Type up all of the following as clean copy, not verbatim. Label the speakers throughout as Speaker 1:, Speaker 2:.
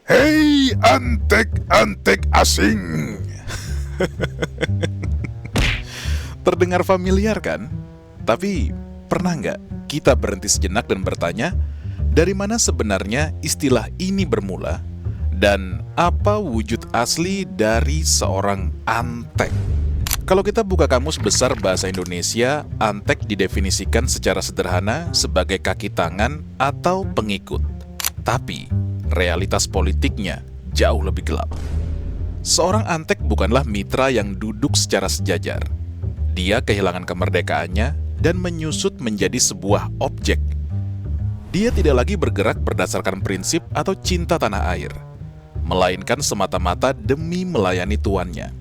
Speaker 1: Hei antek-antek asing.
Speaker 2: Terdengar familiar kan? Tapi pernah nggak kita berhenti sejenak dan bertanya, dari mana sebenarnya istilah ini bermula? Dan apa wujud asli dari seorang antek? Kalau kita buka kamus besar bahasa Indonesia, antek didefinisikan secara sederhana sebagai kaki tangan atau pengikut. Tapi, realitas politiknya jauh lebih gelap. Seorang antek bukanlah mitra yang duduk secara sejajar. Dia kehilangan kemerdekaannya dan menyusut menjadi sebuah objek. Dia tidak lagi bergerak berdasarkan prinsip atau cinta tanah air, melainkan semata-mata demi melayani tuannya.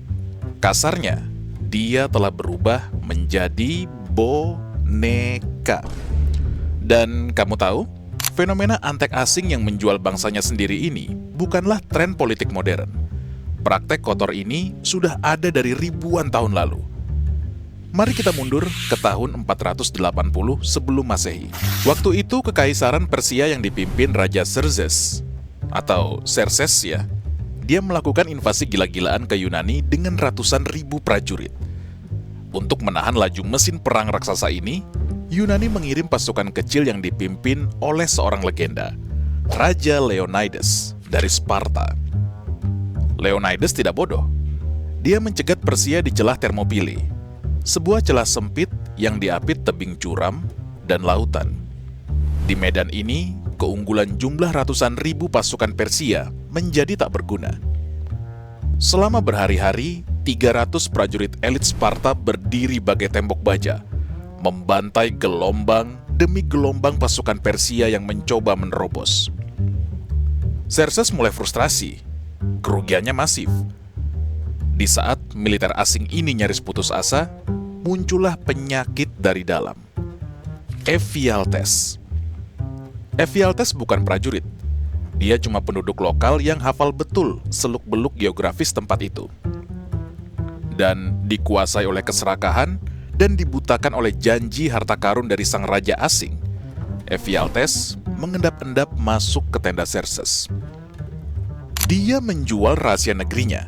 Speaker 2: Kasarnya, dia telah berubah menjadi boneka. Dan kamu tahu, fenomena antek asing yang menjual bangsanya sendiri ini bukanlah tren politik modern. Praktek kotor ini sudah ada dari ribuan tahun lalu. Mari kita mundur ke tahun 480 sebelum Masehi. Waktu itu Kekaisaran Persia yang dipimpin Raja Xerxes atau Xerxes ya, dia melakukan invasi gila-gilaan ke Yunani dengan ratusan ribu prajurit. Untuk menahan laju mesin perang raksasa ini, Yunani mengirim pasukan kecil yang dipimpin oleh seorang legenda, Raja Leonidas dari Sparta. Leonidas tidak bodoh. Dia mencegat Persia di celah Thermopylae, sebuah celah sempit yang diapit tebing curam dan lautan. Di medan ini, keunggulan jumlah ratusan ribu pasukan Persia menjadi tak berguna. Selama berhari-hari, 300 prajurit elit Sparta berdiri bagai tembok baja, membantai gelombang demi gelombang pasukan Persia yang mencoba menerobos. Xerxes mulai frustrasi, kerugiannya masif. Di saat militer asing ini nyaris putus asa, muncullah penyakit dari dalam. Ephialtes. Ephialtes bukan prajurit. Dia cuma penduduk lokal yang hafal betul seluk-beluk geografis tempat itu. Dan dikuasai oleh keserakahan dan dibutakan oleh janji harta karun dari sang raja asing, Ephialtes mengendap-endap masuk ke tenda Xerxes. Dia menjual rahasia negerinya.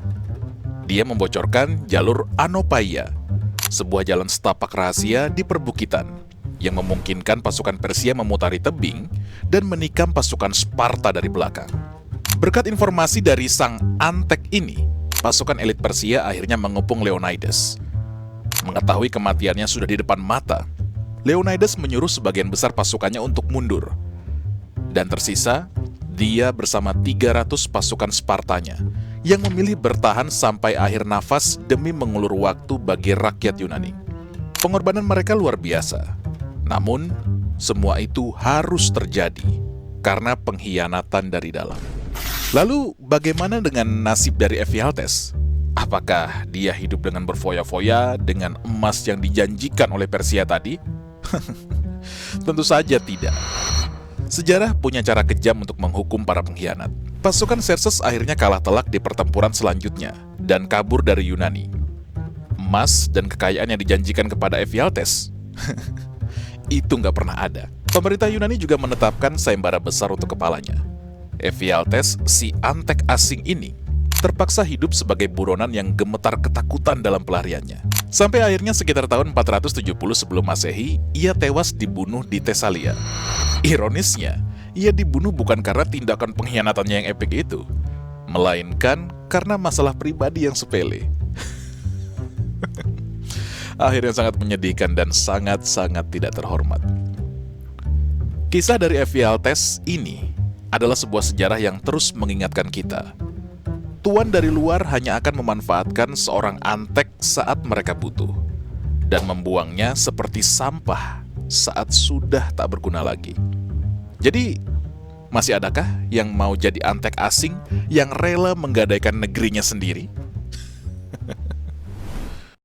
Speaker 2: Dia membocorkan jalur Anopaia, sebuah jalan setapak rahasia di perbukitan, yang memungkinkan pasukan Persia memutari tebing dan menikam pasukan Sparta dari belakang. Berkat informasi dari sang antek ini, pasukan elit Persia akhirnya mengepung Leonidas. Mengetahui kematiannya sudah di depan mata, Leonidas menyuruh sebagian besar pasukannya untuk mundur. Dan tersisa, dia bersama 300 pasukan Spartanya, yang memilih bertahan sampai akhir nafas demi mengulur waktu bagi rakyat Yunani. Pengorbanan mereka luar biasa. Namun, semua itu harus terjadi karena pengkhianatan dari dalam. Lalu, bagaimana dengan nasib dari Ephialtes? Apakah dia hidup dengan berfoya-foya dengan emas yang dijanjikan oleh Persia tadi? Tentu saja tidak. Sejarah punya cara kejam untuk menghukum para pengkhianat. Pasukan Xerxes akhirnya kalah telak di pertempuran selanjutnya dan kabur dari Yunani. Emas dan kekayaan yang dijanjikan kepada Ephialtes itu nggak pernah ada. Pemerintah Yunani juga menetapkan sayembara besar untuk kepalanya. Ephialtes, si antek asing ini, terpaksa hidup sebagai buronan yang gemetar ketakutan dalam pelariannya. Sampai akhirnya sekitar tahun 470 sebelum Masehi, ia tewas dibunuh di Tesalia. Ironisnya, ia dibunuh bukan karena tindakan pengkhianatannya yang epik itu, melainkan karena masalah pribadi yang sepele. Akhirnya sangat menyedihkan dan sangat-sangat tidak terhormat. Kisah dari Ephialtes ini adalah sebuah sejarah yang terus mengingatkan kita. Tuan dari luar hanya akan memanfaatkan seorang antek saat mereka butuh, dan membuangnya seperti sampah saat sudah tak berguna lagi. Jadi, masih adakah yang mau jadi antek asing yang rela menggadaikan negerinya sendiri?